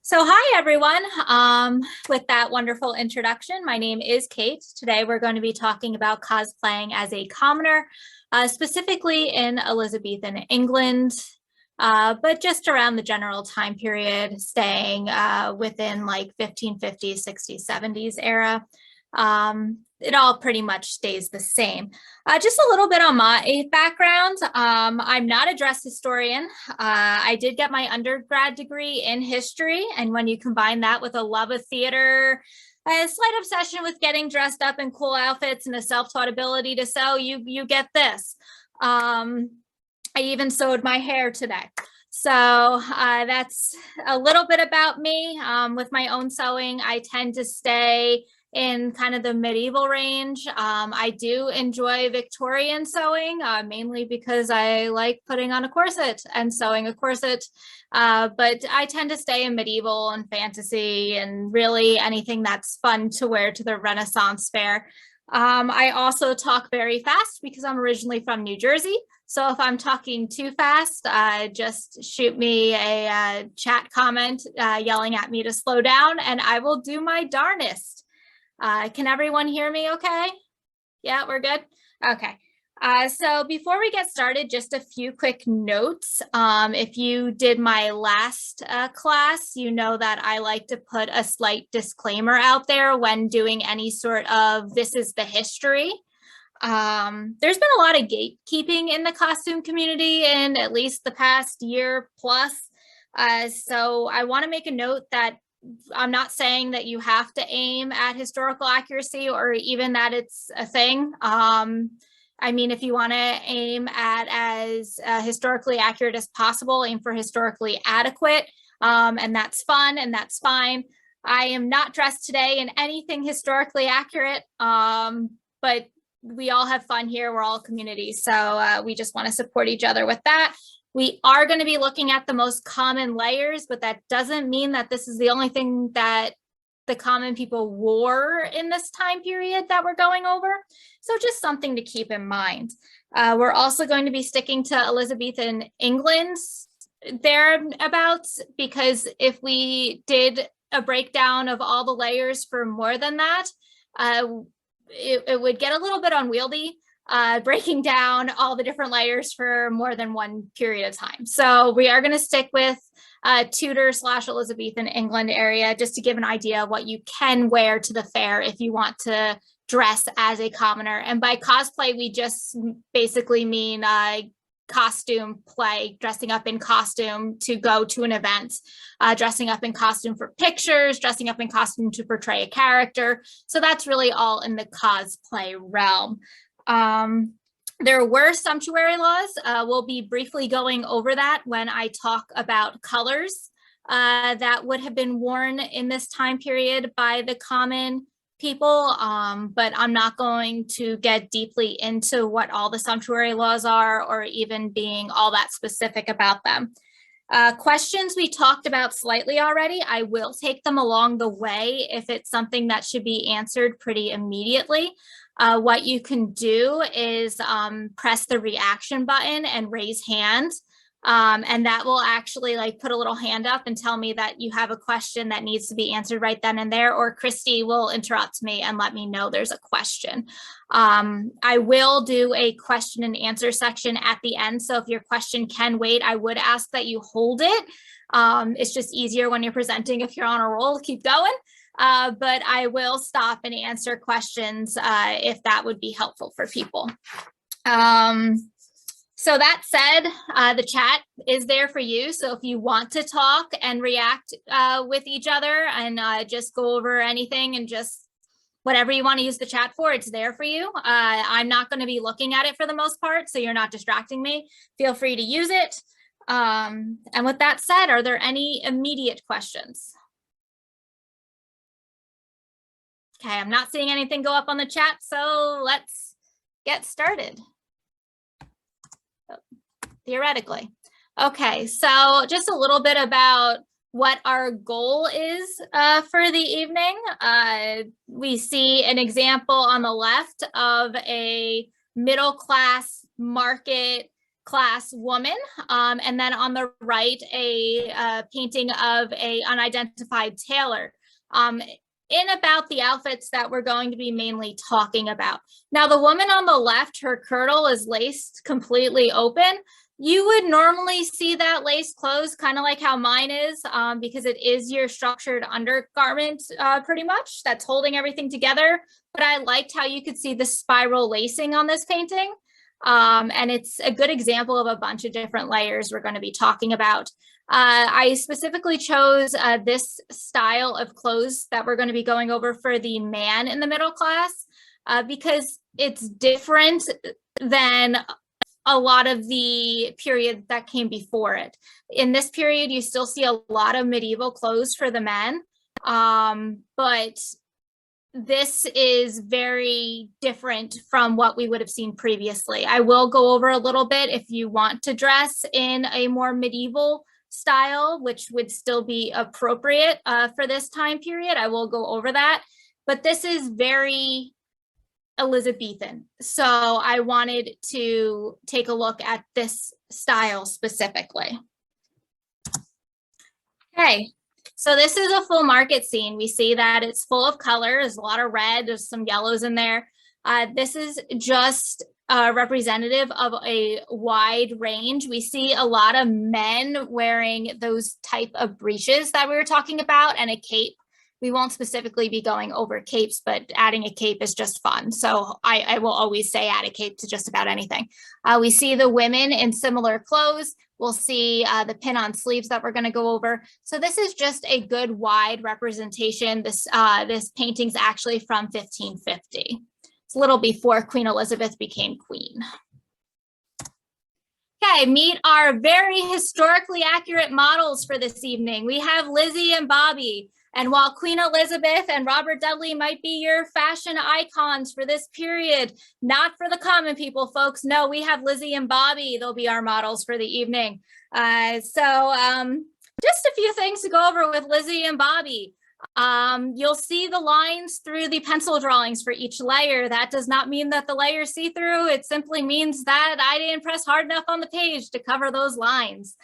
So hi everyone. With that wonderful introduction, my name is Kate. Today we're going to be talking about cosplaying as a commoner, specifically in Elizabethan England, but just around the general time period, staying within like 1550s, 60s, 70s era. It all pretty much stays the same. Just a little bit on my background. I'm not a dress historian. I did get my undergrad degree in history, and when you combine that with a love of theater, a slight obsession with getting dressed up in cool outfits, and a self-taught ability to sew, you get this. I even sewed my hair today. So that's a little bit about me. With my own sewing, I tend to stay in kind of the medieval range. I do enjoy Victorian sewing, mainly because I like putting on a corset and sewing a corset. But I tend to stay in medieval and fantasy and really anything that's fun to wear to the Renaissance fair. I also talk very fast because I'm originally from New Jersey. So if I'm talking too fast, just shoot me a chat comment yelling at me to slow down, and I will do my darnest. Can everyone hear me okay? Yeah, we're good? Okay. So before we get started, just a few quick notes. If you did my last class, you know that I like to put a slight disclaimer out there when doing any sort of this is the history. There's been a lot of gatekeeping in the costume community in at least the past year plus. So I want to make a note that I'm not saying that you have to aim at historical accuracy or even that it's a thing. I mean, if you want to aim at as historically accurate as possible, aim for historically adequate, and that's fun and that's fine. I am not dressed today in anything historically accurate, but we all have fun here. We're all a community, so we just want to support each other with that. We are going to be looking at the most common layers, but that doesn't mean that this is the only thing that the common people wore in this time period that we're going over. So just something to keep in mind. We're also going to be sticking to Elizabethan England thereabouts, because if we did a breakdown of all the layers for more than that, it would get a little bit unwieldy. Breaking down all the different layers for more than one period of time. So we are going to stick with Tudor / Elizabethan England area, just to give an idea of what you can wear to the fair if you want to dress as a commoner. And by cosplay, we just basically mean costume play, dressing up in costume to go to an event, dressing up in costume for pictures, dressing up in costume to portray a character. So that's really all in the cosplay realm. There were sumptuary laws. We'll be briefly going over that when I talk about colors that would have been worn in this time period by the common people, but I'm not going to get deeply into what all the sumptuary laws are or even being all that specific about them. Questions we talked about slightly already. I will take them along the way if it's something that should be answered pretty immediately. What you can do is press the reaction button and raise hand. And that will actually like put a little hand up and tell me that you have a question that needs to be answered right then and there, or Christy will interrupt me and let me know there's a question. I will do a question and answer section at the end. So if your question can wait, I would ask that you hold it. It's just easier when you're presenting if you're on a roll, keep going. But I will stop and answer questions if that would be helpful for people. So that said, the chat is there for you. So if you want to talk and react with each other and just go over anything and just whatever you want to use the chat for, it's there for you. I'm not going to be looking at it for the most part, so you're not distracting me. Feel free to use it. And with that said, are there any immediate questions? Okay, I'm not seeing anything go up on the chat, so let's get started. Theoretically. Okay, so just a little bit about what our goal is for the evening. We see an example on the left of a middle class market class woman. And then on the right, a painting of a unidentified tailor. In about the outfits that we're going to be mainly talking about. Now, the woman on the left, her curdle is laced completely open. You would normally see that lace closed, kind of like how mine is, because it is your structured undergarment pretty much that's holding everything together. But I liked how you could see the spiral lacing on this painting. And it's a good example of a bunch of different layers we're going to be talking about. I specifically chose this style of clothes that we're going to be going over for the man in the middle class because it's different than a lot of the period that came before it. In this period, you still see a lot of medieval clothes for the men, but this is very different from what we would have seen previously. I will go over a little bit if you want to dress in a more medieval style, which would still be appropriate for this time period. I will go over that, but this is very Elizabethan. So I wanted to take a look at this style specifically. Okay, so this is a full market scene. We see that it's full of color. There's a lot of red, there's some yellows in there. This is just representative of a wide range. We see a lot of men wearing those type of breeches that we were talking about and a cape. We won't specifically be going over capes, but adding a cape is just fun. So I will always say add a cape to just about anything. We see the women in similar clothes. We'll see the pin-on sleeves that we're going to go over. So this is just a good wide representation. This painting's actually from 1550. It's a little before Queen Elizabeth became queen. Okay, meet our very historically accurate models for this evening. We have Lizzie and Bobby. And while Queen Elizabeth and Robert Dudley might be your fashion icons for this period, not for the common people, folks. No, we have Lizzie and Bobby. They'll be our models for the evening. Just a few things to go over with Lizzie and Bobby. You'll see the lines through the pencil drawings for each layer. That does not mean that the layers see through. It simply means that I didn't press hard enough on the page to cover those lines.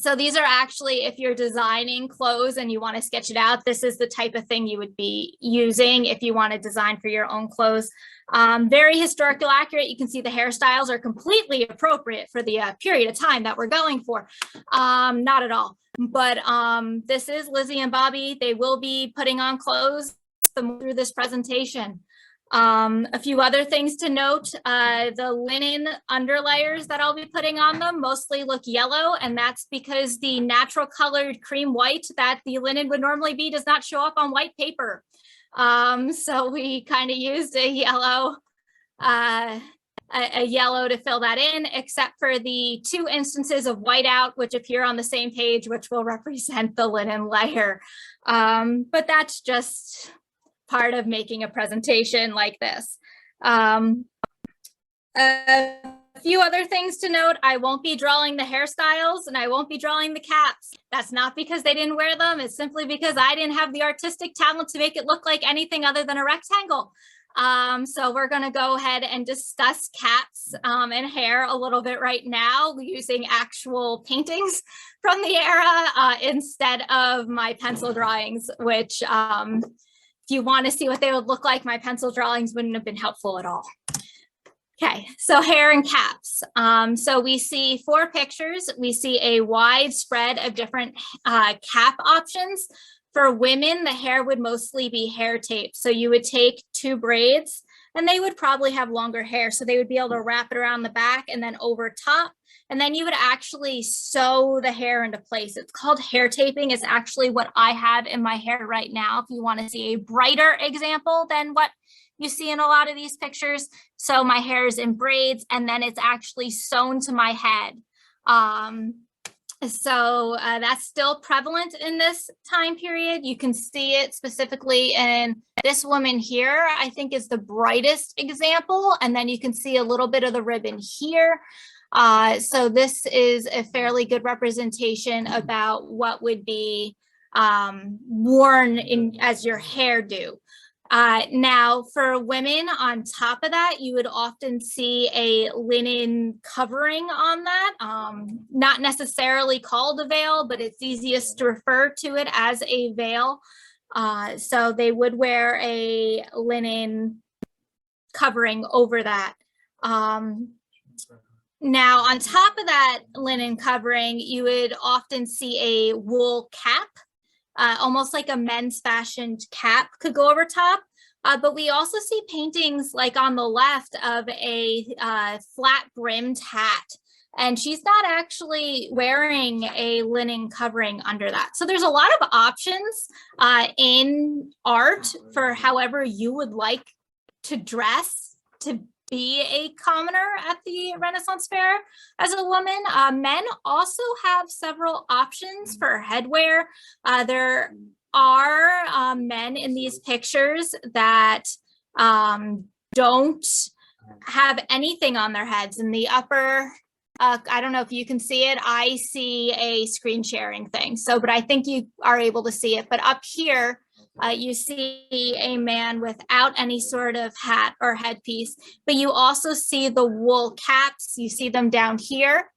So these are actually, if you're designing clothes and you want to sketch it out, this is the type of thing you would be using if you want to design for your own clothes. Very historical accurate. You can see the hairstyles are completely appropriate for the period of time that we're going for. Not at all. But this is Lizzie and Bobby. They will be putting on clothes through this presentation. A few other things to note, the linen underlayers that I'll be putting on them mostly look yellow, and that's because the natural colored cream white that the linen would normally be does not show up on white paper. So we kind of used a yellow to fill that in, except for the 2 instances of whiteout, which appear on the same page, which will represent the linen layer. But that's just part of making a presentation like this. A few other things to note, I won't be drawing the hairstyles and I won't be drawing the caps. That's not because they didn't wear them. It's simply because I didn't have the artistic talent to make it look like anything other than a rectangle. So we're going to go ahead and discuss caps and hair a little bit right now using actual paintings from the era instead of my pencil drawings, which if you want to see what they would look like, my pencil drawings wouldn't have been helpful at all. Okay, so hair and caps. So we see 4 pictures. We see a wide spread of different cap options. For women, the hair would mostly be hair taped. So you would take 2 braids and they would probably have longer hair. So they would be able to wrap it around the back and then over top. And then you would actually sew the hair into place. It's called hair taping. It's actually what I have in my hair right now. If you want to see a brighter example than what you see in a lot of these pictures. So my hair is in braids and then it's actually sewn to my head. So that's still prevalent in this time period. You can see it specifically in this woman here, I think is the brightest example. And then you can see a little bit of the ribbon here. So this is a fairly good representation about what would be worn in as your hairdo. Now, for women, on top of that, you would often see a linen covering on that, not necessarily called a veil, but it's easiest to refer to it as a veil. So they would wear a linen covering over that. Now, on top of that linen covering, you would often see a wool cap. Almost like a men's fashioned cap could go over top. But we also see paintings like on the left of a flat brimmed hat. And she's not actually wearing a linen covering under that. So there's a lot of options in art for however you would like to dress to be a commoner at the Renaissance Fair as a woman. Men also have several options for headwear. There are men in these pictures that don't have anything on their heads. In the upper, I don't know if you can see it. I see a screen sharing thing. So, but I think you are able to see it. But up here, you see a man without any sort of hat or headpiece, but you also see the wool caps. You see them down here,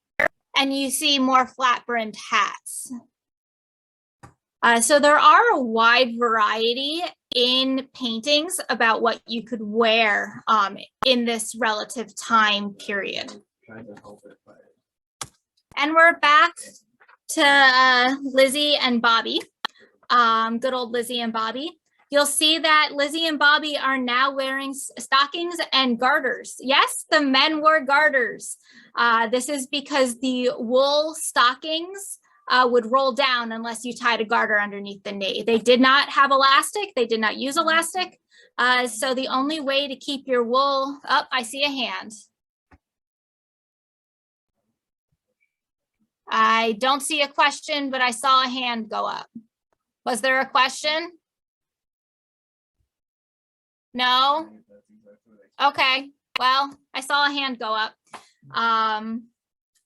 and you see more flat brimmed hats. So there are a wide variety in paintings about what you could wear in this relative time period. And we're back to Lizzie and Bobby. Good old Lizzie and Bobby. You'll see that Lizzie and Bobby are now wearing stockings and garters. Yes, the men wore garters. This is because the wool stockings would roll down unless you tied a garter underneath the knee. They did not have elastic. They did not use elastic. So the only way to keep your wool up, I see a hand. I don't see a question, but I saw a hand go up. Was there a question? No? Okay, well, I saw a hand go up.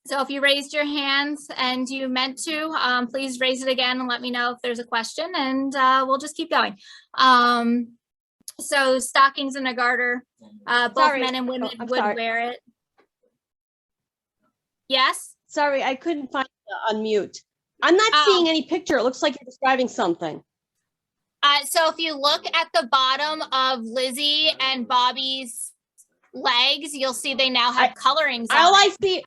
So if you raised your hands and you meant to, please raise it again and let me know if there's a question, and we'll just keep going. So stockings and a garter, both men and women would wear it. Yes? Sorry, I couldn't find the unmute. I'm not seeing any picture. It looks like you're describing something. So if you look at the bottom of Lizzie and Bobby's legs, you'll see they now have colorings on I see.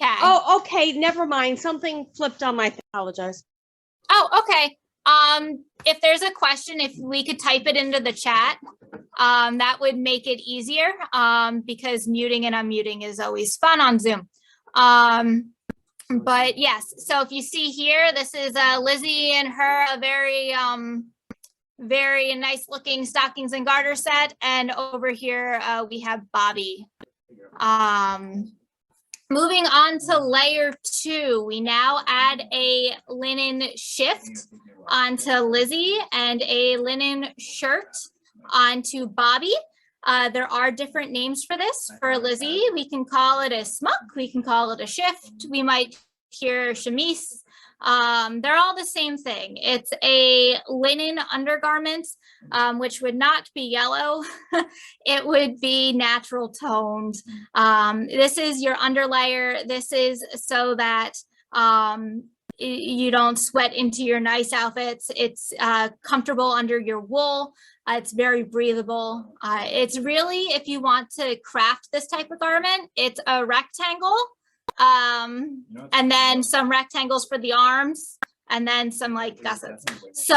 Okay. Oh, okay. Never mind. Something flipped on my. Apologize. Oh, okay. If there's a question, if we could type it into the chat, that would make it easier, because muting and unmuting is always fun on Zoom. But yes, so if you see here, this is Lizzie and her, a very, very nice looking stockings and garter set. And over here, we have Bobby. Moving on to layer 2, we now add a linen shift onto Lizzie and a linen shirt onto Bobby. There are different names for this. For Lizzie, we can call it a smock, we can call it a shift, we might hear chemise. They're all the same thing. It's a linen undergarment, which would not be yellow. It would be natural toned. This is your underlayer. This is so that you don't sweat into your nice outfits. It's comfortable under your wool. It's very breathable. It's really, if you want to craft this type of garment, it's a rectangle. And then some rectangles for the arms, and then some like gussets. So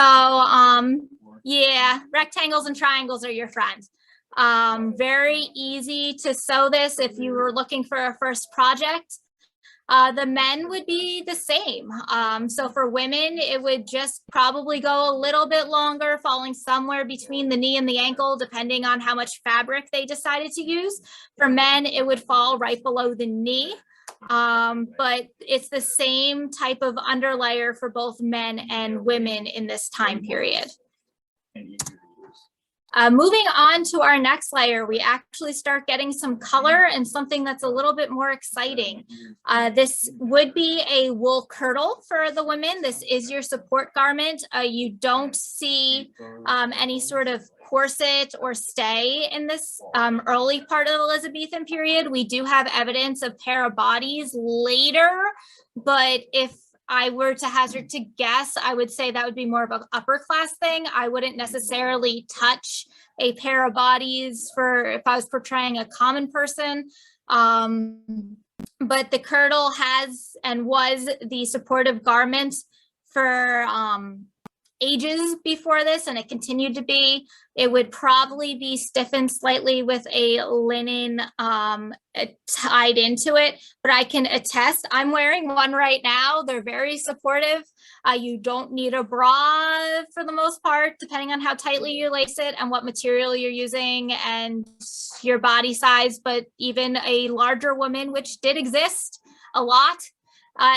yeah, rectangles and triangles are your friend. Very easy to sew this if you were looking for a first project. The men would be the same. So for women, it would just probably go a little bit longer, falling somewhere between the knee and the ankle, depending on how much fabric they decided to use. For men, it would fall right below the knee. But it's the same type of underlayer for both men and women in this time period. Moving on to our next layer, we actually start getting some color and something that's a little bit more exciting. This would be a wool curdle for the women. This is your support garment. You don't see any sort of corset or stay in this early part of the Elizabethan period. We do have evidence of pair of bodies later, but if I were to hazard to guess, I would say that would be more of an upper class thing. I wouldn't necessarily touch a pair of bodies for if I was portraying a common person. But the curdle has and was the supportive garment for ages before this, and it continued to be. It would probably be stiffened slightly with a linen tied into it, but I can attest, I'm wearing one right now. They're very supportive. You don't need a bra for the most part, depending on how tightly you lace it and what material you're using and your body size, but even a larger woman, which did exist a lot,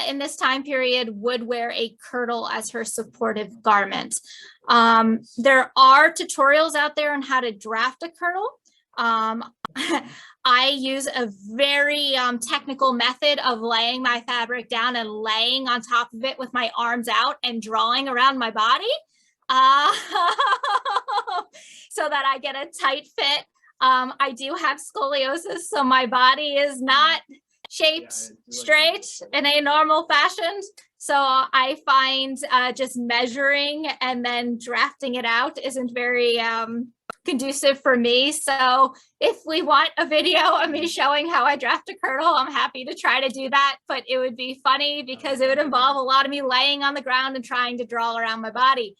in this time period, would wear a curdle as her supportive garment. There are tutorials out there on how to draft a curdle. I use a very technical method of laying my fabric down and laying on top of it with my arms out and drawing around my body so that I get a tight fit. I do have scoliosis, so my body is not shaped straight in a normal fashion. So I find just measuring and then drafting it out isn't very conducive for me. So if we want a video of me showing how I draft a curdle, I'm happy to try to do that, but it would be funny because it would involve a lot of me laying on the ground and trying to draw around my body.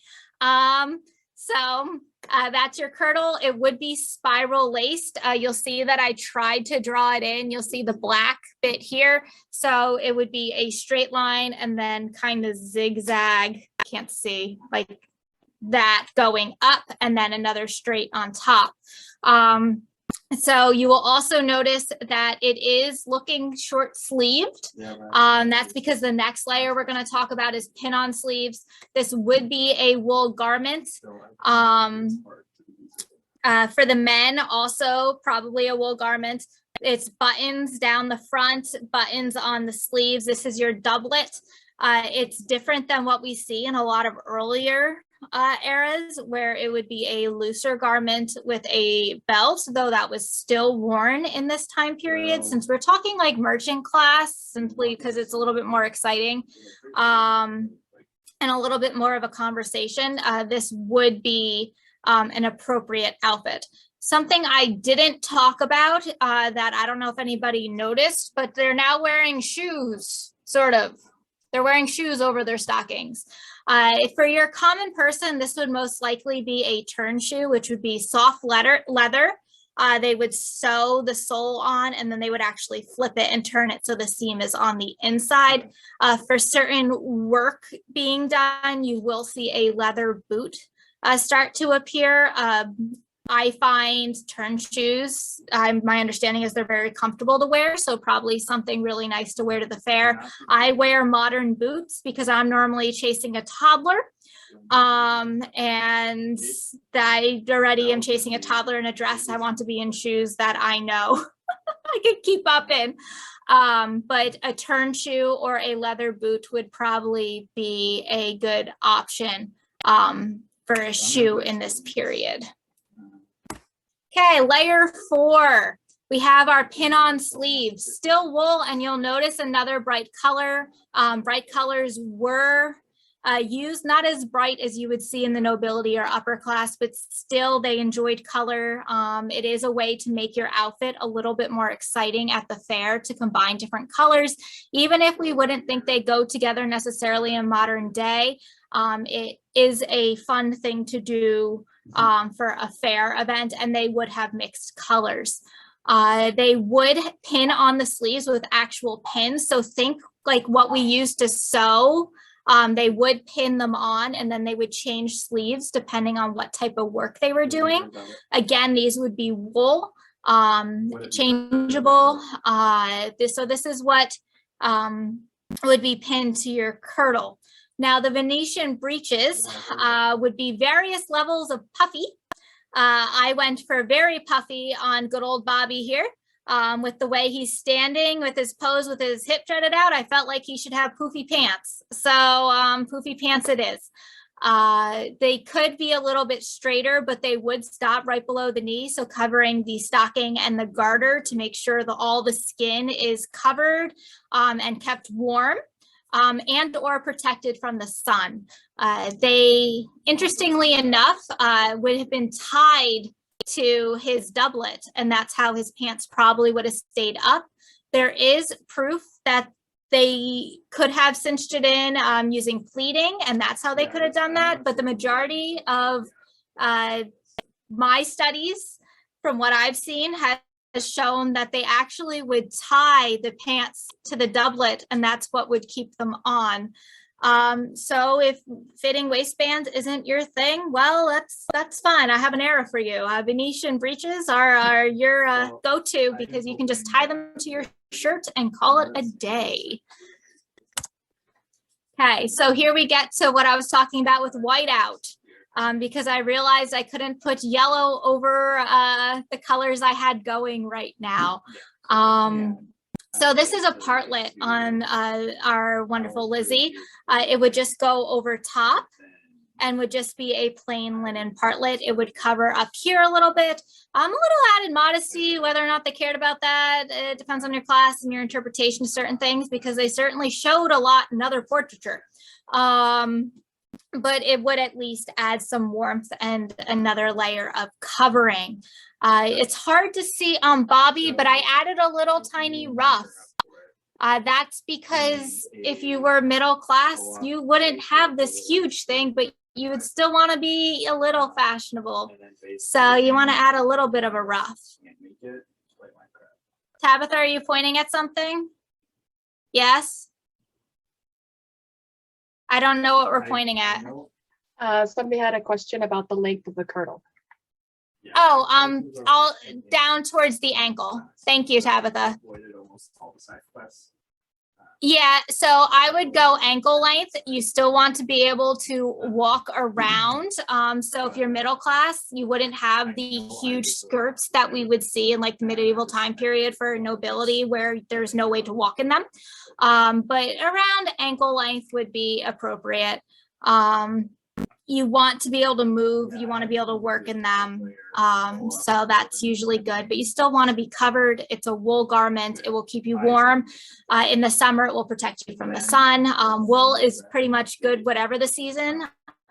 That's your curdle. It would be spiral laced. You'll see that I tried to draw it in. You'll see the black bit here. So it would be a straight line and then kind of zigzag. Can't see like that going up and then another straight on top. So you will also notice that it is looking short sleeved. That's because the next layer we're going to talk about is pin on sleeves. This would be a wool garment. For the men, also probably a wool garment. It's buttons down the front, buttons on the sleeves. This is your doublet. It's different than what we see in a lot of earlier eras where it would be a looser garment with a belt, though that was still worn in this time period, since we're talking like merchant class, simply because it's a little bit more exciting and a little bit more of a conversation. This would be an appropriate outfit. Something I didn't talk about that I don't know if anybody noticed, but they're now wearing shoes, sort of. They're wearing shoes over their stockings. For your common person, this would most likely be a turn shoe, which would be soft leather. They would sew the sole on and then they would actually flip it and turn it so the seam is on the inside. For certain work being done, you will see a leather boot start to appear. I find turn shoes, my understanding is they're very comfortable to wear, so probably something really nice to wear to the fair. I wear modern boots because I'm normally chasing a toddler, and I already am chasing a toddler in a dress. I want to be in shoes that I know I could keep up in. But a turn shoe or a leather boot would probably be a good option for a shoe in this period. Okay, layer 4, we have our pin-on sleeves, still wool, and you'll notice another bright color. Bright colors were used, not as bright as you would see in the nobility or upper class, but still they enjoyed color. It is a way to make your outfit a little bit more exciting at the fair, to combine different colors. Even if we wouldn't think they go together necessarily in modern day, it is a fun thing to do for a fair event, and they would have mixed colors. They would pin on the sleeves with actual pins. So think like what we used to sew. They would pin them on and then they would change sleeves depending on what type of work they were doing. Again, these would be wool, changeable. So this is what would be pinned to your curdle. Now the Venetian breeches would be various levels of puffy. I went for very puffy on good old Bobby here. With the way he's standing, with his pose, with his hip jutted out, I felt like he should have poofy pants. So poofy pants it is. They could be a little bit straighter, but they would stop right below the knee. So covering the stocking and the garter to make sure that all the skin is covered and kept warm and or protected from the sun. They, interestingly enough, would have been tied to his doublet, and that's how his pants probably would have stayed up. There is proof that they could have cinched it in using pleating, and that's how they could have done that. But the majority of my studies, from what I've seen, has shown that they actually would tie the pants to the doublet, and that's what would keep them on. So if fitting waistbands isn't your thing, well, that's fine. I have an error for you. Venetian breeches are your go-to, because you can just tie them to your shirt and call it a day. Okay, so here we get to what I was talking about with whiteout, because I realized I couldn't put yellow over the colors I had going right now. So this is a partlet on our wonderful Lizzie. It would just go over top and would just be a plain linen partlet. It would cover up here a little bit. A little added modesty, whether or not they cared about that. It depends on your class and your interpretation of certain things, because they certainly showed a lot in other portraiture. But it would at least add some warmth and another layer of covering. It's hard to see on Bobby, but I added a little tiny ruff. That's because if you were middle class, you wouldn't have this huge thing, but you would still want to be a little fashionable. So you want to add a little bit of a ruff. Tabitha, are you pointing at something? Yes? I don't know what we're pointing at. Somebody had a question about the length of the curdle. Oh, all down towards the ankle. Thank you, Tabitha. Yeah, so I would go ankle length. You still want to be able to walk around. So if you're middle class, you wouldn't have the huge skirts that we would see in like the medieval time period for nobility, where there's no way to walk in them. But around ankle length would be appropriate. You want to be able to move, you want to be able to work in them. So that's usually good, but you still want to be covered. It's a wool garment. It will keep you warm. In the summer, it will protect you from the sun. Wool is pretty much good whatever the season.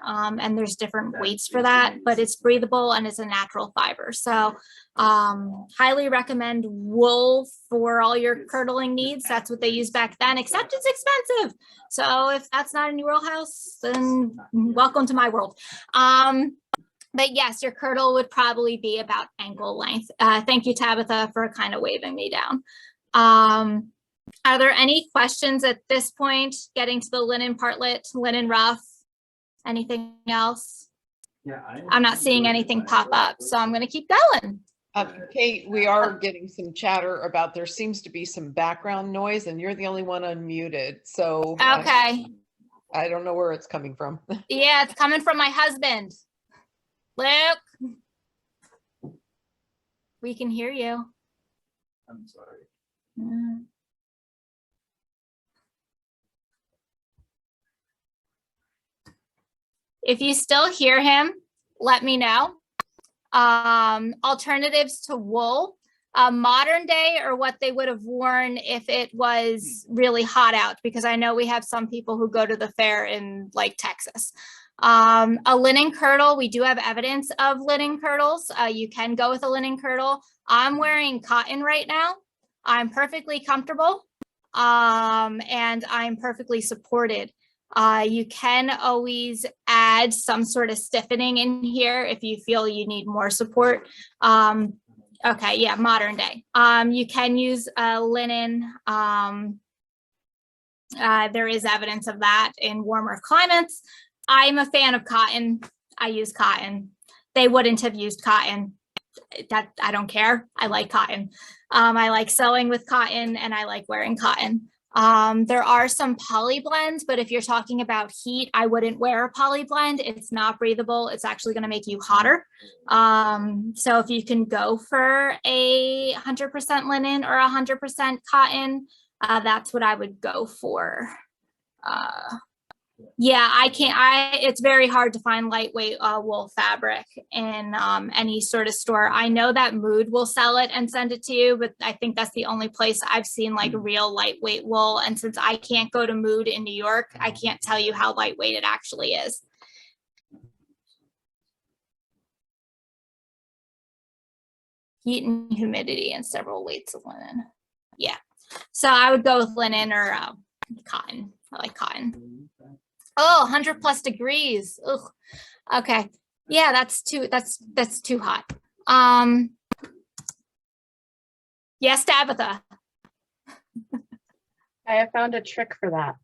And there's different weights for that, but it's breathable and it's a natural fiber. So highly recommend wool for all your curdling needs. That's what they used back then, except it's expensive. So if that's not in your wheelhouse, then welcome to my world. But yes, your curdle would probably be about ankle length. Thank you, Tabitha, for kind of waving me down. Are there any questions at this point, getting to the linen partlet, linen ruff? Anything else? Yeah, I'm not seeing anything pop up, so I'm going to keep going. Kate, we are getting some chatter about there seems to be some background noise, and you're the only one unmuted. So Okay. I don't know where it's coming from. Yeah, it's coming from my husband. Luke, we can hear you. I'm sorry. If you still hear him, let me know. Alternatives to wool, modern day, or what they would have worn if it was really hot out, because I know we have some people who go to the fair in like Texas. A linen curdle, we do have evidence of linen curdles. You can go with a linen curdle. I'm wearing cotton right now. I'm perfectly comfortable, and I'm perfectly supported. You can always add some sort of stiffening in here if you feel you need more support. Okay, yeah, modern day. You can use linen. There is evidence of that in warmer climates. I'm a fan of cotton. I use cotton. They wouldn't have used cotton. That I don't care. I like cotton. I like sewing with cotton, and I like wearing cotton. There are some poly blends, but if you're talking about heat, I wouldn't wear a poly blend. It's not breathable. It's actually going to make you hotter. So if you can go for a 100% linen or 100% cotton, that's what I would go for. Yeah, it's very hard to find lightweight wool fabric in any sort of store. I know that Mood will sell it and send it to you, but I think that's the only place I've seen like real lightweight wool. And since I can't go to Mood in New York, I can't tell you how lightweight it actually is. Heat and humidity and several weights of linen. Yeah, so I would go with linen or cotton. I like cotton. Oh, 100+ degrees. Ugh. Okay. Yeah, that's too hot. Yes, Tabitha. I have found a trick for that.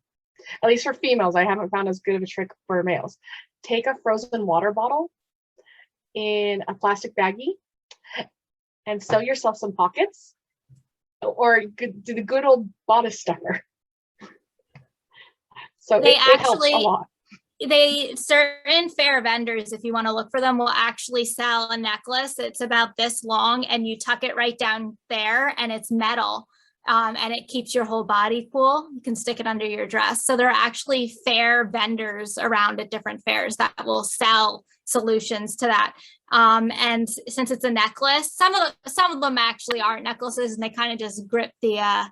At least for females, I haven't found as good of a trick for males. Take a frozen water bottle in a plastic baggie and sew yourself some pockets, or do the good old bodice stuffer. So it helps a lot. Certain Faire vendors, if you want to look for them, will actually sell a necklace. It's about this long and you tuck it right down there and it's metal. And it keeps your whole body cool. You can stick it under your dress. So there are actually Faire vendors around at different fairs that will sell solutions to that. And since it's a necklace, some of them actually aren't necklaces and they kind of just grip the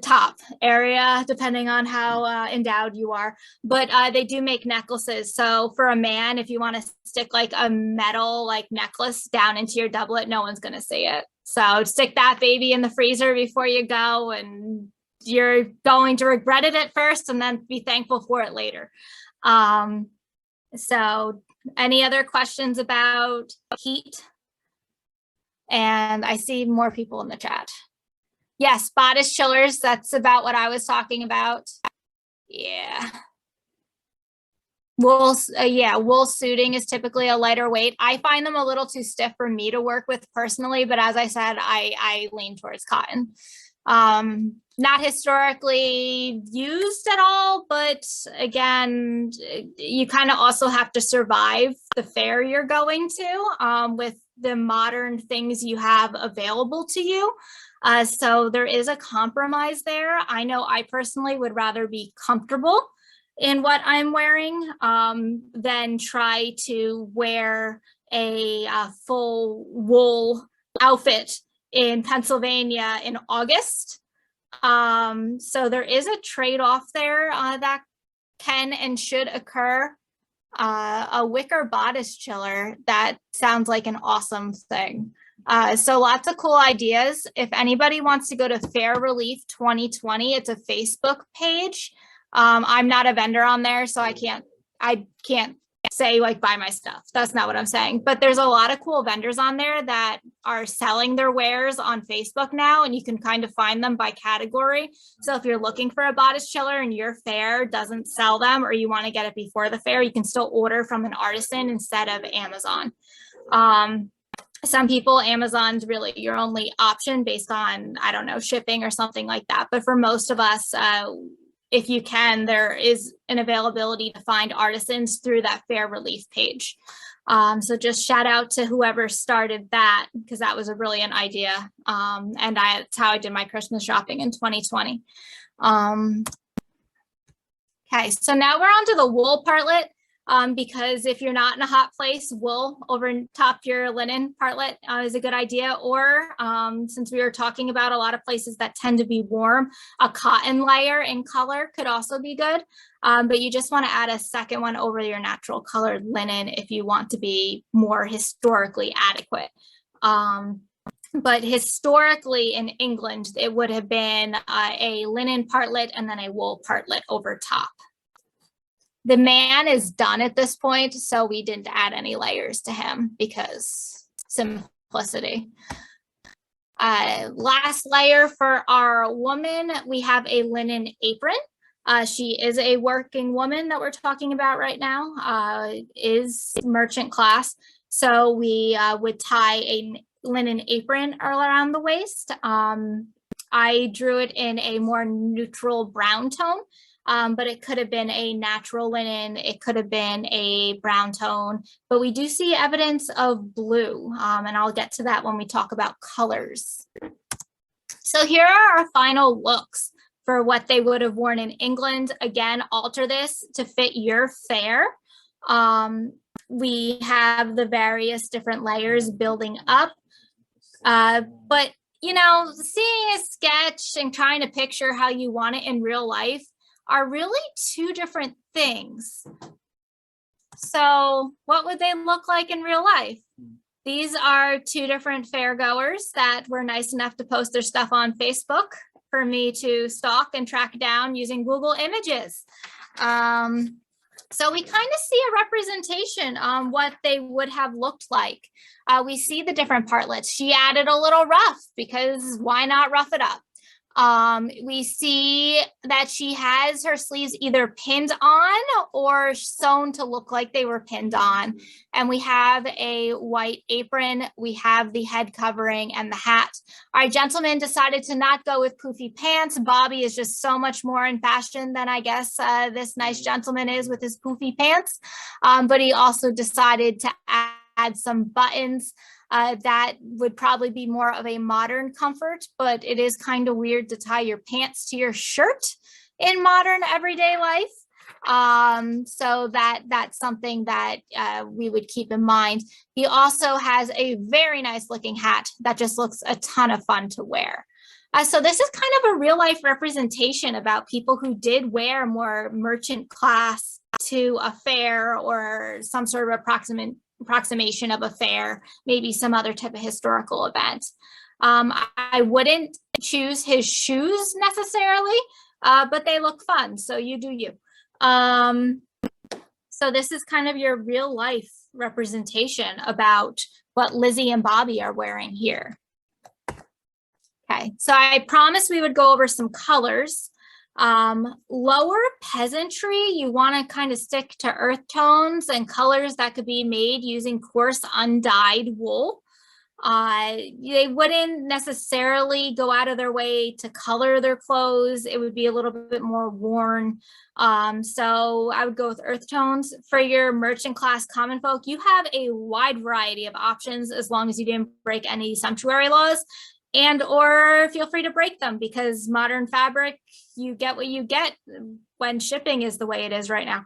top area depending on how endowed you are, but they do make necklaces. So for a man, if you want to stick like a metal like necklace down into your doublet, no one's going to see it. So stick that baby in the freezer before you go, and you're going to regret it at first and then be thankful for it later. So any other questions about heat? And I see more people in the chat. Yes, bodice chillers. That's about what I was talking about. Yeah. Wool suiting is typically a lighter weight. I find them a little too stiff for me to work with personally, but as I said, I lean towards cotton. Not historically used at all, but again, you kind of also have to survive the fair you're going to with the modern things you have available to you. So there is a compromise there. I know I personally would rather be comfortable in what I'm wearing than try to wear a full wool outfit in Pennsylvania in August. So there is a trade-off there that can and should occur. A wicker bodice chiller, that sounds like an awesome thing. So lots of cool ideas. If anybody wants to go to Faire Relief 2020, it's a Facebook page. I'm not a vendor on there, so I can't say like buy my stuff. That's not what I'm saying. But there's a lot of cool vendors on there that are selling their wares on Facebook now, and you can kind of find them by category. So if you're looking for a bodice chiller and your fair doesn't sell them, or you want to get it before the fair, you can still order from an artisan instead of Amazon. Some people, Amazon's really your only option based on, I don't know, shipping or something like that. But for most of us, if you can, there is an availability to find artisans through that Faire Relief page. So just shout out to whoever started that, because that was a brilliant idea. And that's how I did my Christmas shopping in 2020. Okay, so now we're on to the wool partlet. Because if you're not in a hot place, wool over top your linen partlet is a good idea. Or since we were talking about a lot of places that tend to be warm, a cotton layer in color could also be good. But you just want to add a second one over your natural colored linen if you want to be more historically adequate. But historically in England, it would have been a linen partlet and then a wool partlet over top. The man is done at this point, so we didn't add any layers to him because simplicity. Last layer for our woman, we have a linen apron. She is a working woman that we're talking about right now, is merchant class. So we would tie a linen apron around the waist. I drew it in a more neutral brown tone, but it could have been a natural linen. It could have been a brown tone, but we do see evidence of blue, and I'll get to that when we talk about colors. So here are our final looks for what they would have worn in England. Again, alter this to fit your Faire. We have the various different layers building up, but you know, seeing a sketch and trying to picture how you want it in real life are really two different things. So what would they look like in real life? These are two different Faire goers that were nice enough to post their stuff on Facebook for me to stalk and track down using Google Images. So we kind of see a representation on what they would have looked like. We see the different partlets. She added a little ruff because why not rough it up? We see that she has her sleeves either pinned on or sewn to look like they were pinned on. And we have a white apron. We have the head covering and the hat. Our gentleman decided to not go with poofy pants. Bobby is just so much more in fashion than I guess this nice gentleman is with his poofy pants. But he also decided to add some buttons. That would probably be more of a modern comfort, but it is kind of weird to tie your pants to your shirt in modern everyday life. So that's something that we would keep in mind. He also has a very nice looking hat that just looks a ton of fun to wear. So this is kind of a real life representation about people who did wear more merchant class to a fair or some sort of approximation of a fair, maybe some other type of historical event. I wouldn't choose his shoes necessarily, but they look fun, so you do you. So this is kind of your real life representation about what Lizzie and Bobby are wearing here. Okay, so I promised we would go over some colors. Lower peasantry, you want to kind of stick to earth tones and colors that could be made using coarse undyed wool. They wouldn't necessarily go out of their way to color their clothes. It would be a little bit more worn. So I would go with earth tones. For your merchant class common folk, you have a wide variety of options as long as you didn't break any sumptuary laws. And or feel free to break them, because modern fabric, you get what you get when shipping is the way it is right now.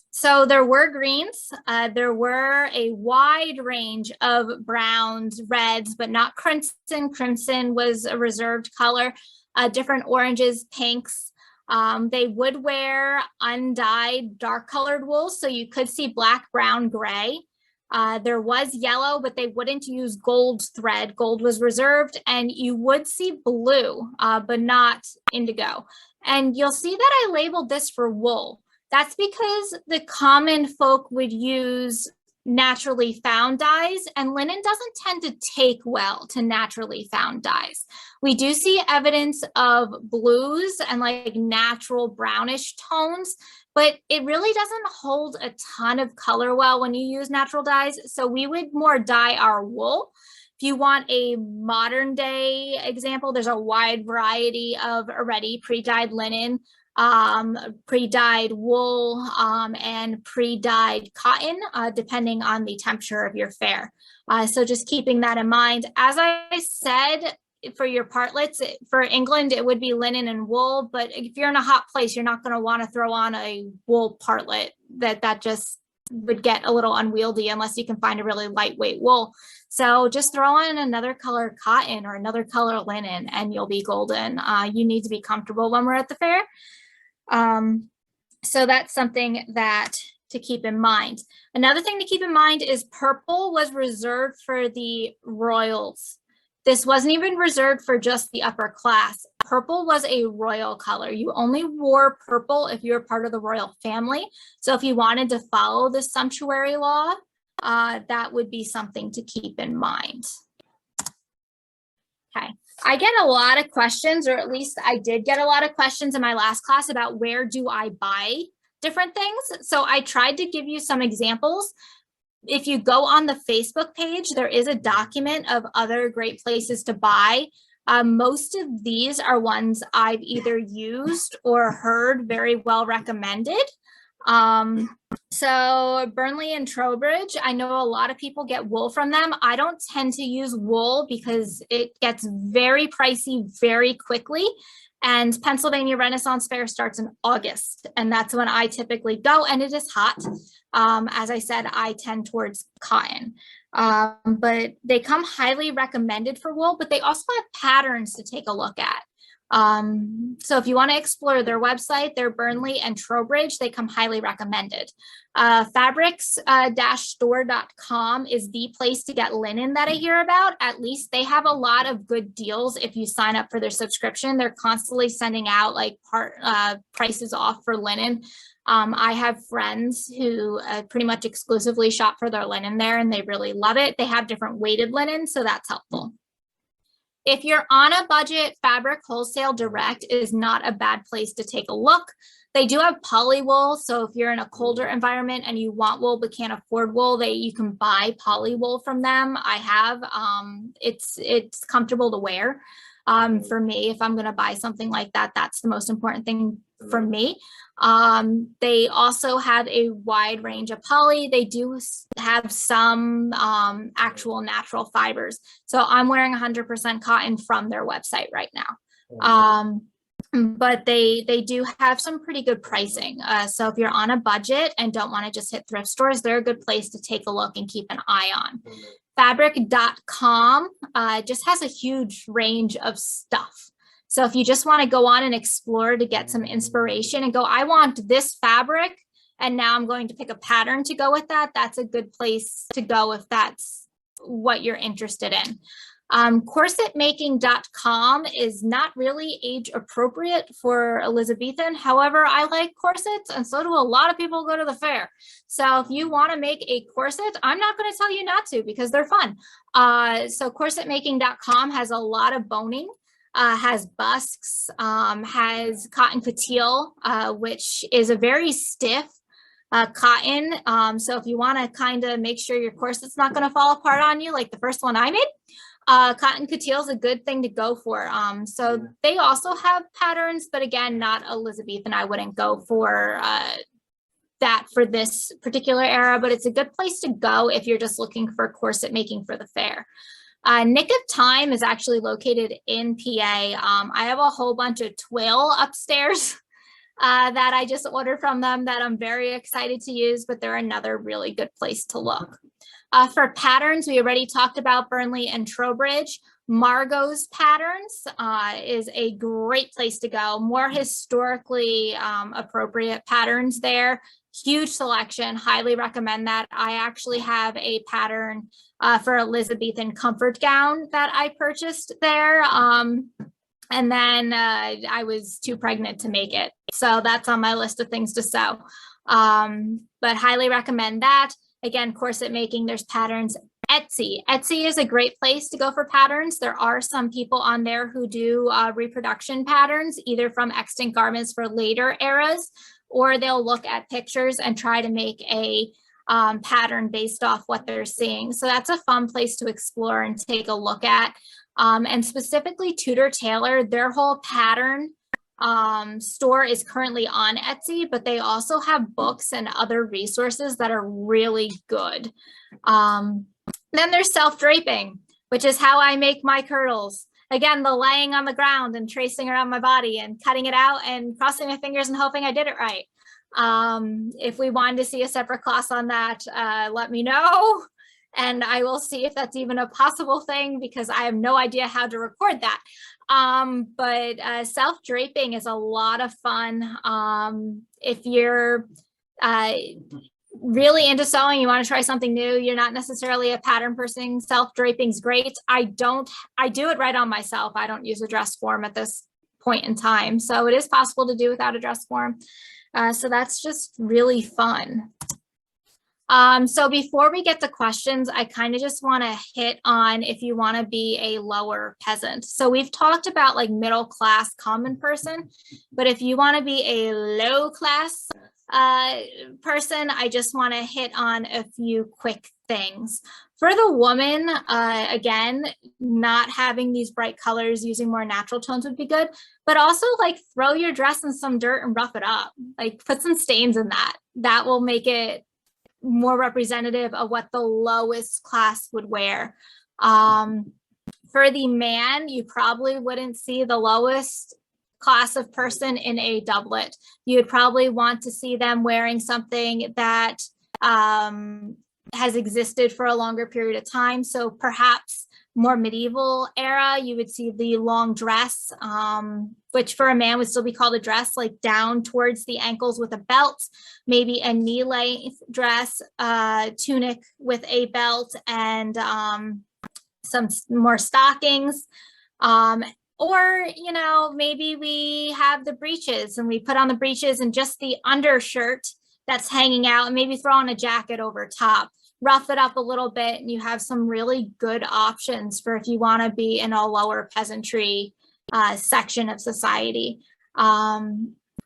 So there were greens. There were a wide range of browns, reds, but not crimson. Crimson was a reserved color. Different oranges, pinks. They would wear undyed dark colored wool. So you could see black, brown, gray. There was yellow, but they wouldn't use gold thread. Gold was reserved, and you would see blue, but not indigo. And you'll see that I labeled this for wool. That's because the common folk would use naturally found dyes, and linen doesn't tend to take well to naturally found dyes. We do see evidence of blues and like natural brownish tones, but it really doesn't hold a ton of color well when you use natural dyes. So we would more dye our wool. If you want a modern day example, there's a wide variety of already pre-dyed linen, pre-dyed wool, and pre-dyed cotton, depending on the temperature of your Faire. So just keeping that in mind. As I said, for your partlets, for England, it would be linen and wool, but if you're in a hot place, you're not going to want to throw on a wool partlet. That just would get a little unwieldy unless you can find a really lightweight wool. So just throw on another color cotton or another color linen and you'll be golden. You need to be comfortable when we're at the fair. So that's something that to keep in mind. Another thing to keep in mind is purple was reserved for the royals. This wasn't even reserved for just the upper class. Purple was a royal color. You only wore purple if you were part of the royal family. So if you wanted to follow the sumptuary law, that would be something to keep in mind. Okay. I get a lot of questions, or at least I did get a lot of questions in my last class about where do I buy different things. So I tried to give you some examples. If you go on the Facebook page, there is a document of other great places to buy. Most of these are ones I've either used or heard very well recommended. So Burnley and Trowbridge, I know a lot of people get wool from them. I don't tend to use wool because it gets very pricey very quickly. And Pennsylvania Renaissance Fair starts in August, and that's when I typically go, and it is hot. As I said, I tend towards cotton. But they come highly recommended for wool, but they also have patterns to take a look at. So if you want to explore their website, their Burnley and Trowbridge, they come highly recommended. Fabrics-store.com is the place to get linen that I hear about. At least they have a lot of good deals if you sign up for their subscription. They're constantly sending out like prices off for linen. I have friends who pretty much exclusively shop for their linen there, and they really love it. They have different weighted linen, so that's helpful. If you're on a budget, Fabric Wholesale Direct is not a bad place to take a look. They do have poly wool, so if you're in a colder environment and you want wool but can't afford wool, you can buy poly wool from them. I have. It's comfortable to wear. For me, if I'm going to buy something like that, that's the most important thing for me. They also have a wide range of poly. They do have some actual natural fibers. So I'm wearing 100% cotton from their website right now. But they do have some pretty good pricing. So if you're on a budget and don't want to just hit thrift stores, they're a good place to take a look and keep an eye on. Fabric.com just has a huge range of stuff. So if you just want to go on and explore to get some inspiration and go, I want this fabric, and now I'm going to pick a pattern to go with that, that's a good place to go if that's what you're interested in. Corsetmaking.com is not really age appropriate for Elizabethan. However, I like corsets, and so do a lot of people who go to the fair. So if you want to make a corset, I'm not going to tell you not to because they're fun. So corsetmaking.com has a lot of boning, has busks, has cotton couture, which is a very stiff cotton. So if you want to kind of make sure your corset's not going to fall apart on you like the first one I made, cotton couture is a good thing to go for. So they also have patterns, but again, not Elizabethan. I wouldn't go for that for this particular era, but it's a good place to go if you're just looking for corset making for the fair. Nick of Time is actually located in PA. I have a whole bunch of twill upstairs that I just ordered from them that I'm very excited to use, but they're another really good place to look. For patterns, we already talked about Burnley and Trowbridge. Margot's Patterns is a great place to go. More historically appropriate patterns there. Huge selection, highly recommend that. I actually have a pattern for Elizabethan comfort gown that I purchased there. And then I was too pregnant to make it. So that's on my list of things to sew. But highly recommend that. Again, corset making, there's patterns. Etsy. Etsy is a great place to go for patterns. There are some people on there who do reproduction patterns, either from extant garments for later eras, or they'll look at pictures and try to make a pattern based off what they're seeing. So that's a fun place to explore and take a look at. And specifically Tudor Tailor, their whole pattern store is currently on Etsy, but they also have books and other resources that are really good. Then there's self-draping, which is how I make my curdles. Again, the laying on the ground and tracing around my body and cutting it out and crossing my fingers and hoping I did it right. If we wanted to see a separate class on that, let me know. And I will see if that's even a possible thing because I have no idea how to record that. But self-draping is a lot of fun. If you're really into sewing, you want to try something new, you're not necessarily a pattern person, self-draping's great. I do it right on myself. I don't use a dress form at this point in time. So it is possible to do without a dress form. So that's just really fun. So before we get to questions, I kind of just want to hit on if you want to be a lower peasant. So we've talked about like middle class common person, but if you want to be a low class person, I just want to hit on a few quick things. For the woman, again, not having these bright colors, using more natural tones would be good, but also like throw your dress in some dirt and rough it up. Like put some stains in that. That will make it more representative of what the lowest class would wear. For the man, you probably wouldn't see the lowest class of person in a doublet. You would probably want to see them wearing something that has existed for a longer period of time. So perhaps more medieval era, you would see the long dress, which for a man would still be called a dress, like down towards the ankles with a belt, maybe a knee length dress, tunic with a belt, and some more stockings. Or, you know, maybe we have the breeches and we put on the breeches and just the undershirt that's hanging out, and maybe throw on a jacket over top, rough it up a little bit, and you have some really good options for if you want to be in a lower peasantry section of society.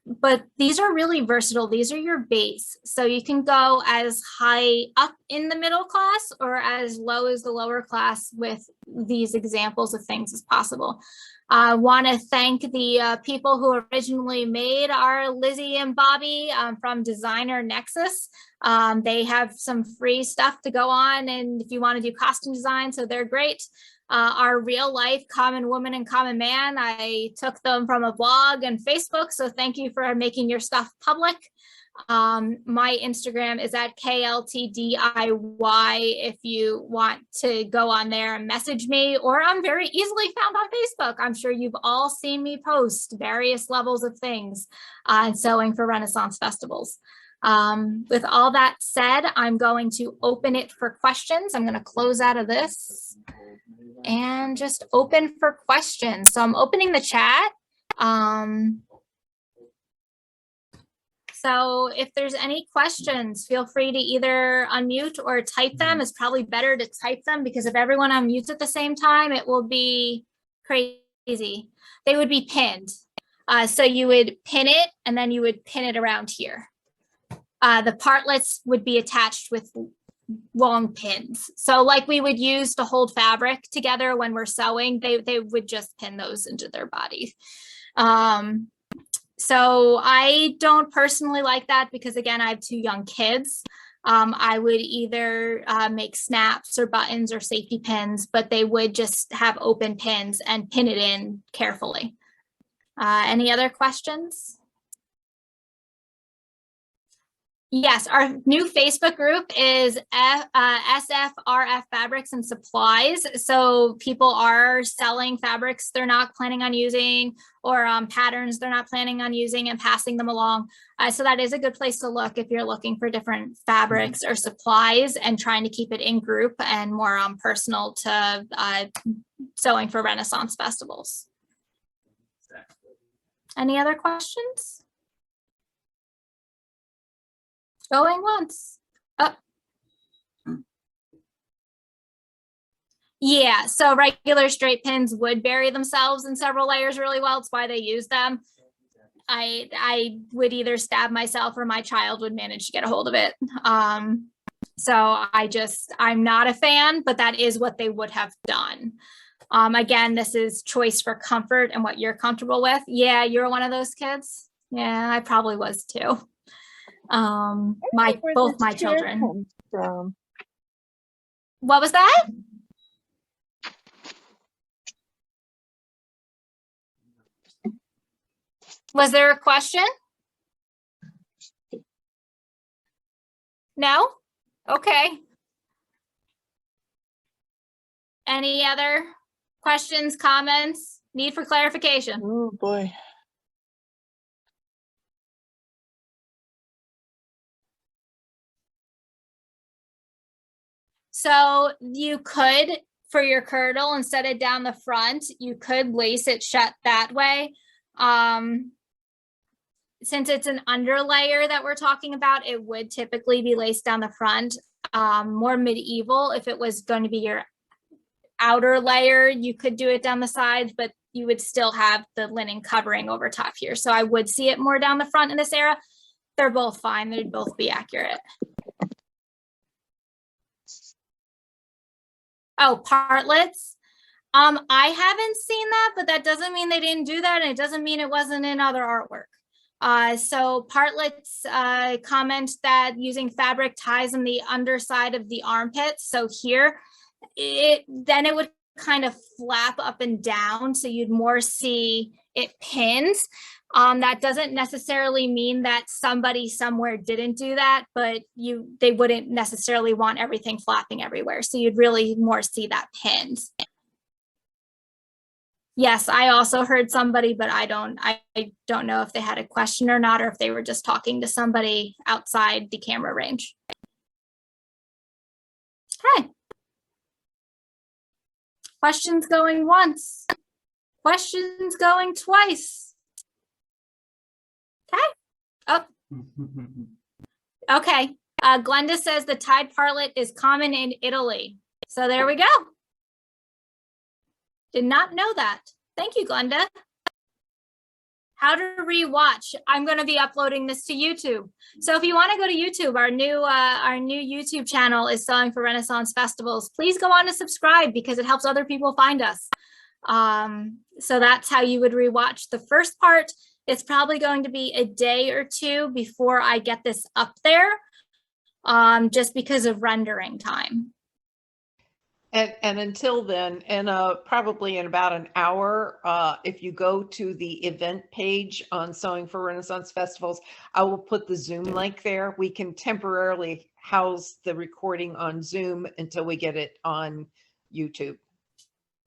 But these are really versatile. These are your base. So you can go as high up in the middle class or as low as the lower class with these examples of things as possible. I want to thank the people who originally made our Lizzie and Bobby from Designer Nexus. They have some free stuff to go on, and if you want to do costume design, so they're great. Our real life Common Woman and Common Man, I took them from a blog and Facebook, so thank you for making your stuff public. My Instagram is at KLTDIY if you want to go on there and message me, or I'm very easily found on Facebook. I'm sure you've all seen me post various levels of things and sewing for Renaissance festivals. With all that said, I'm going to open it for questions. I'm going to close out of this and just open for questions. So I'm opening the chat. So if there's any questions, feel free to either unmute or type them. It's probably better to type them because if everyone unmutes at the same time, it will be crazy. They would be pinned. So you would pin it and then you would pin it around here. The partlets would be attached with long pins. So like we would use to hold fabric together when we're sewing, they would just pin those into their bodies. So I don't personally like that because again, I have 2 young kids. I would either make snaps or buttons or safety pins, but they would just have open pins and pin it in carefully. Any other questions? Yes, our new Facebook group is SFRF Fabrics and Supplies. So people are selling fabrics they're not planning on using or patterns they're not planning on using and passing them along. So that is a good place to look if you're looking for different fabrics or supplies and trying to keep it in group and more personal to sewing for Renaissance festivals. Any other questions? Going once. Oh. Yeah, so regular straight pins would bury themselves in several layers really well. It's why they use them. I would either stab myself or my child would manage to get a hold of it. So I'm not a fan, but that is what they would have done. Again, this is choice for comfort and what you're comfortable with. Yeah, you're one of those kids. Yeah, I probably was too. Both my children. What was that? Was there a question? No? Okay. Any other questions, comments, need for clarification? Oh boy. So you could, for your curdle, instead of down the front, you could lace it shut that way. Since it's an underlayer that we're talking about, it would typically be laced down the front. More medieval, if it was going to be your outer layer, you could do it down the sides, but you would still have the linen covering over top here. So I would see it more down the front in this era. They're both fine. They'd both be accurate. Oh, partlets. I haven't seen that, but that doesn't mean they didn't do that, and it doesn't mean it wasn't in other artwork. So partlets comment that using fabric ties in the underside of the armpits. So here, it would kind of flap up and down, so you'd more see it pins. That doesn't necessarily mean that somebody somewhere didn't do that, but they wouldn't necessarily want everything flapping everywhere. So you'd really more see that pinned. Yes, I also heard somebody, but I don't know if they had a question or not, or if they were just talking to somebody outside the camera range. Okay. Questions going once. Questions going twice. Okay. Oh, okay. Glenda says the tied partlet is common in Italy. So there we go. Did not know that. Thank you, Glenda. How to rewatch. I'm going to be uploading this to YouTube. So if you want to go to YouTube, our new YouTube channel is Sewing for Renaissance Festivals. Please go on to subscribe because it helps other people find us. So that's how you would rewatch the first part. It's probably going to be a day or two before I get this up there, just because of rendering time. And until then, and probably in about an hour, if you go to the event page on Sewing for Renaissance Festivals, I will put the Zoom link there. We can temporarily house the recording on Zoom until we get it on YouTube.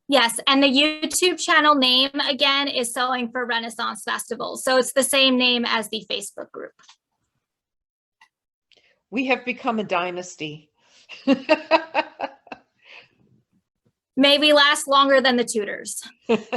Yes, and the YouTube channel name, again, is Sewing for Renaissance Festivals. So it's the same name as the Facebook group. We have become a dynasty. Maybe last longer than the Tudors. Okay.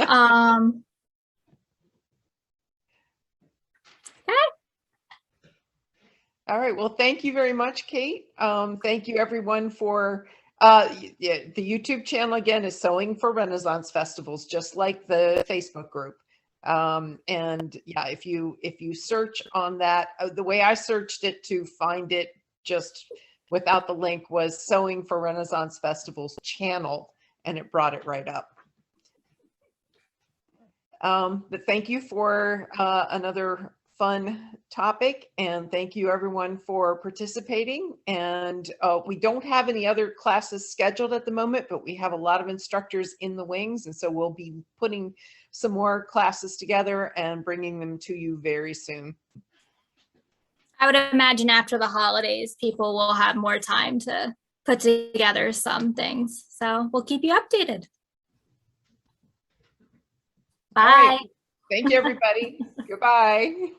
All right. Well, thank you very much, Kate. Thank you, everyone, for the YouTube channel. Again, is Sewing for Renaissance Festivals, just like the Facebook group. And yeah, if you search on that, the way I searched it to find it just without the link was Sewing for Renaissance Festivals channel, and it brought it right up. But thank you for another fun topic, and thank you everyone for participating. And we don't have any other classes scheduled at the moment, but we have a lot of instructors in the wings, and so we'll be putting some more classes together and bringing them to you very soon. I would imagine after the holidays, people will have more time to put together some things. So we'll keep you updated. Bye. All right. Thank you, everybody. Goodbye.